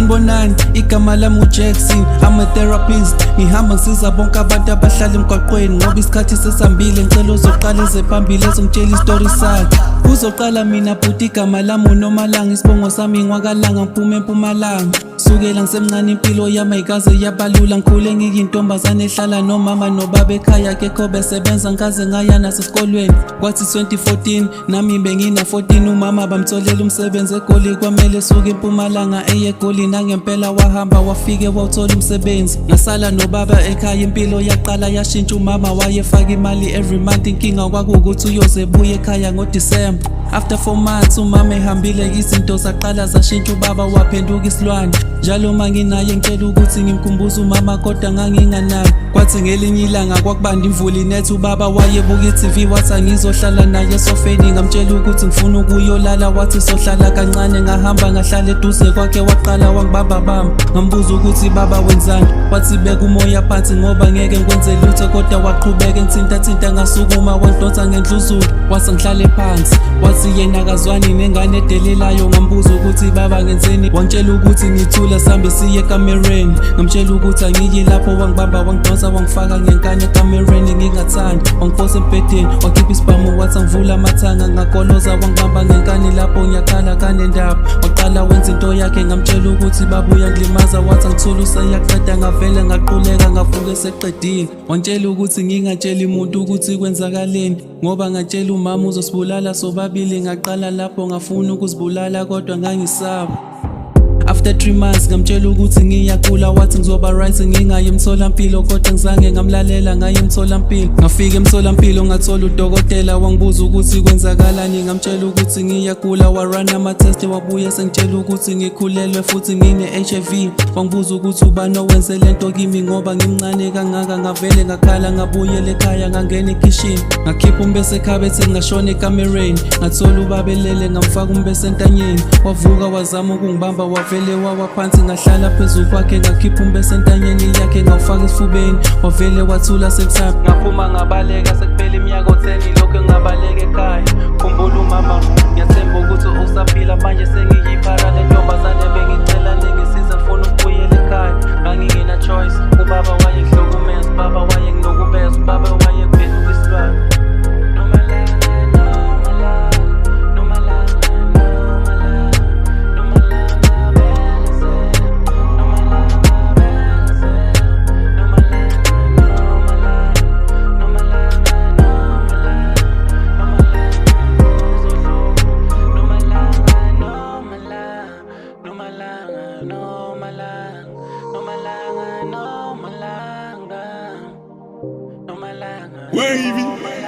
sanibonani, igama lami uJackson, I'm a therapist. Ngihamba ngisiza bonke abantu abahlala emgwaqweni, ngoba isikhathi sesambile ngicela uzoqala eze phambili ezongitshela istori sakhe. Kuzoqala mina bhuti, igama lami uNomalanga, isibongo sami ngwakalanga, ngiphume eMpumalanga. Sukela ngisemncane impilo yami ayikaze yabalula, ngikhule ngiyintombazane ehlala nomama nobaba ekhaya, kekho besebenza ngikaze ngaya nasesikolweni. Kwathi 2014 nami bengina 14, umama bamtholela umsebenzi eGoli, kwamele suke eMpumalanga eye eGoli, nangempela wahamba wafike wawuthola umsebenzi. Ngasala nobaba ekhaya, impilo yaqala yashintsha, umama wayefaka imali every month, inkinga kwakuwukuthi uyoze ebuye ekhaya ngoDisemba. After 4 months umama ehambile, izinto zaqala zashintsha, ubaba waphenduka isilwane. Njalo manginaye ngicela ukuthi ngimkhumbuze umama, kodwa nganginganaye. Kwathi ngelinye ilanga kwakubanda imvula inetha, ubaba wayebuka iTV, wathi angizohlala naye esofeni, ngamtshela ukuthi ngifuna ukuyolala, wathi sohlala kancane. Ngahamba ngahlala eduze kwakhe, waqala wangibamba bamba, ngambuza ukuthi baba wenzani, wathi beka umoya phansi ngoba ngeke ngikwenze lutho, kodwa waqhubeka ngithinta ngasukuma, wangidonsa ngendluzulu, wase ngihlale phansi. Wathi yena akazwani nengane edelelayo, ngambuza ukuthi baba ngenzeni, wangitshela ukuthi ngithula sambe siye ekamereni. Ngamtshela ukuthi angiyi lapho, wangibamba wangidonsa wangifaka ngenkani ekamereni ngingathandi, wangiphosa embhedeni wakhipha isibhamu, wathi angivula amathanga, ngakoloza wangibamba ngenkani, lapho ngiyakhala kanendaba. Waqala wenza into yakhe, ngamtshela ukuthi baba uyangilimaza, wathi angithula useyaqeda, ngavele ngaquleka ngavuka eseqedile. Wangitshela ukuthi ngingatsheli umuntu ukuthi kwenzakaleni, ngoba ngatshela umama uzosibulala sobabili. Ngaqala lapho ngafuna ukuzibulala, kodwa ngangisaba. After 3 months ngamtshela ukuthi ngiyaqula, wathi ngizoba right ngingaye emtholampilo, kodwa ngizange ngamlalela ngaye emtholampilo. Ngafika emtholampilo ngathola udokotela, wangibuza ukuthi kwenzakalani, ngamtshela ukuthi ngiyaqula, warun ama-test wabuye sengitshela ukuthi ngikhulelwe futhi ngine-HIV. Wangibuza ukuthi ubani owenze lento kimi ngoba ngimncane kangaka, ngavele ngakhala ngabuyela ekhaya, ngangena ekhishini ngakhipha umbese ekhabetheni, ngashona ekamereni, ngathola ubaba elele, ngamfaka umbese entanyeni. Wavuka wazama ukungibamba, wavele wawa phansi, ngahlala phezu kwakhe, ngakhipha umbese entanyeni yakhe, ngawufaka esifubeni, wavele wathula sekuthatha. Ngaphuma ngabaleka, sekuphela iminyaka 10 lokho ngabaleka ekhaya. Khumbula umama, ngiyathemba ukuthi usaphila manje, sengiyiphara le ntombazane bengicela ningisize, ngifuna ukubuyela ekhaya. Ngangingena choice, ubaba wayehlukumeza, ubaba wayenginukubeza, ubaba wayephenduka isilwane. Wavy.